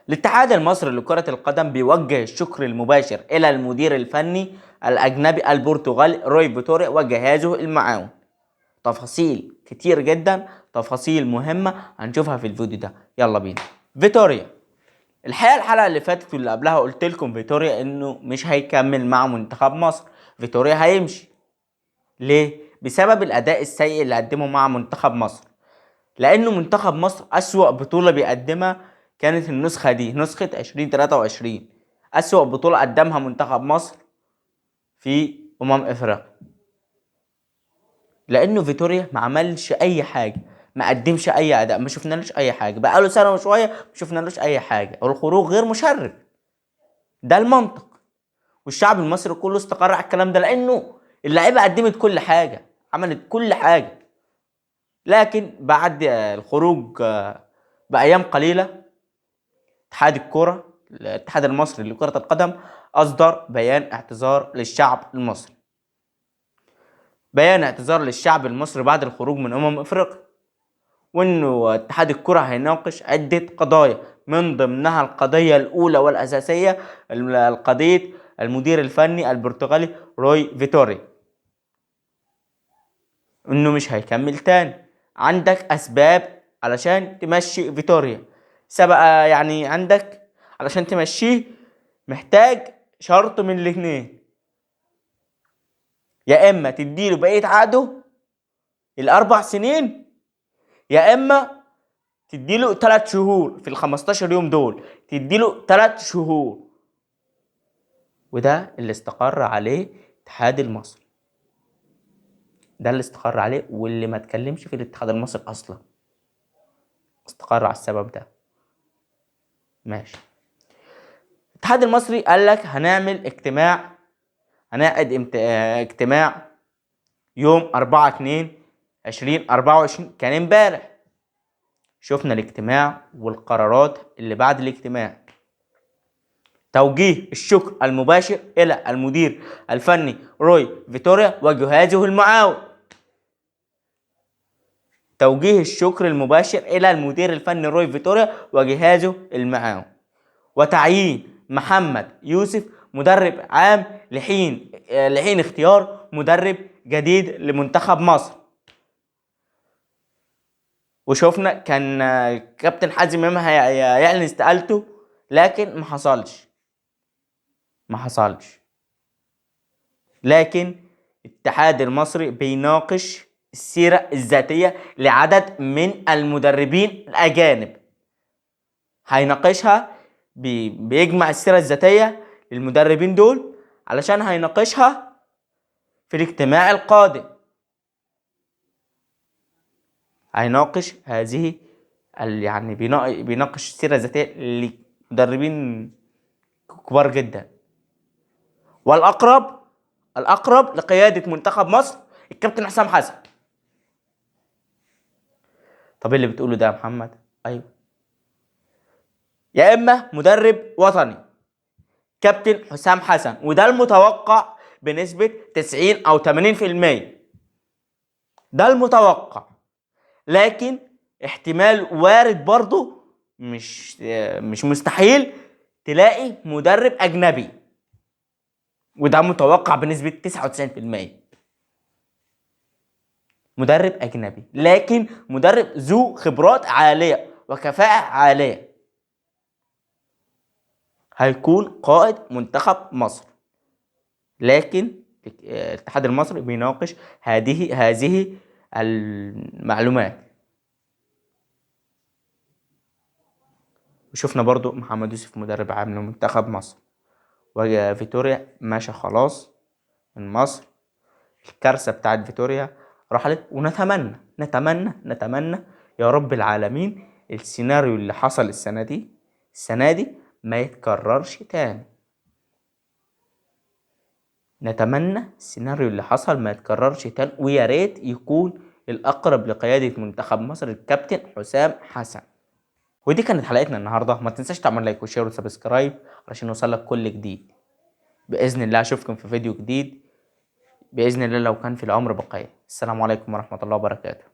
الاتحاد المصري لكرة القدم بيوجه الشكر المباشر إلى المدير الفني الأجنبي البرتغالي روي فيتوريا وجهازه المعاون. تفاصيل كتير جدا، تفاصيل مهمة هنشوفها في الفيديو ده، يلا بينا. فيتوريا، الحلقة اللي فاتت واللي قبلها قلت لكم فيتوريا انه مش هيكمل مع منتخب مصر. فيتوريا هيمشي. ليه؟ بسبب الأداء السيء اللي قدمه مع منتخب مصر. لأنه منتخب مصر أسوأ بطولة بيقدمها كانت النسخة دي، نسخة 2023. أسوأ بطولة قدمها منتخب مصر في أفريقيا. لأنه فيتوريا ما عملش أي حاجة، ما قدمش أي أداء، ما شفنالوش أي حاجة، بقاله سنة وشوية ما شفنالوش أي حاجة، والخروج غير مشرف. ده المنطق، والشعب المصري كله استقر على الكلام ده، لأنه اللعيبة قدمت كل حاجة، عملت كل حاجة. لكن بعد الخروج بأيام قليلة، الاتحاد المصري لكرة القدم أصدر بيان اعتذار للشعب المصري. بيان اعتذار للشعب المصري بعد الخروج من أفريقيا، وإنه اتحاد الكرة هيناقش عدة قضايا، من ضمنها القضية الأولى والأساسية القضية المدير الفني البرتغالي روي فيتوريا، إنه مش هيكمل تاني. عندك أسباب علشان تمشي فيتوريا، سبق يعني عندك علشان تمشيه محتاج شرط من الاتنين: يا اما تديله بقية عقده ال4 سنين، يا اما تديله 3 شهور في ال15 يوم دول، تديله 3 شهور. وده اللي استقر عليه الاتحاد المصري، ده اللي استقر عليه، واللي ما اتكلمش في الاتحاد المصري اصلا استقر على السبب ده. ماشي. الاتحاد المصري قال لك هنعمل اجتماع، هنعقد اجتماع يوم 4/2/2024، كان امبارح. شفنا الاجتماع والقرارات اللي بعد الاجتماع: توجيه الشكر المباشر إلى المدير الفني روي فيتوريا وجهازه المعاون. توجيه الشكر المباشر إلى المدير الفني روي فيتوريا وجهازه المعاون، وتعيين محمد يوسف مدرب عام لحين اختيار مدرب جديد لمنتخب مصر. وشوفنا كان كابتن حازم امام هيعلن استقالته، لكن ما حصلش. لكن الاتحاد المصري بيناقش السيرة الذاتية لعدد من المدربين الأجانب، هيناقشها، بيجمع السيرة الذاتية للمدربين دول علشان هيناقشها في الاجتماع القادم. هيناقش هذه يعني بيناقش السيرة الذاتية لمدربين كبار جدا. والأقرب لقيادة منتخب مصر الكابتن حسام حسن. طب اللي بتقوله ده يا محمد؟ أيوه، يا إما مدرب وطني كابتن حسام حسن، وده المتوقع بنسبة 90 أو 80%، ده المتوقع. لكن احتمال وارد برضو، مش مستحيل تلاقي مدرب أجنبي، وده متوقع بنسبة 99%. مدرب أجنبي، لكن مدرب ذو خبرات عالية وكفاءة عالية، هيكون قائد منتخب مصر. لكن الاتحاد المصري بيناقش هذه المعلومات. وشفنا برضو محمد يوسف مدرب عام لمنتخب مصر، وفيتوريا ماشي خلاص من مصر. الكارثة بتاعت فيتوريا رحلت، ونتمنى نتمنى نتمنى يا رب العالمين السيناريو اللي حصل السنة دي ما يتكررش تاني. نتمنى السيناريو اللي حصل ما يتكررش تاني، ويا ريت يكون الأقرب لقيادة منتخب مصر الكابتن حسام حسن. ودي كانت حلقتنا النهارده، ما تنساش تعمل لايك وشير وسبسكرايب علشان يوصلك كل جديد. بإذن الله أشوفكم في فيديو جديد بإذن الله لو كان في العمر بقية. السلام عليكم ورحمة الله وبركاته.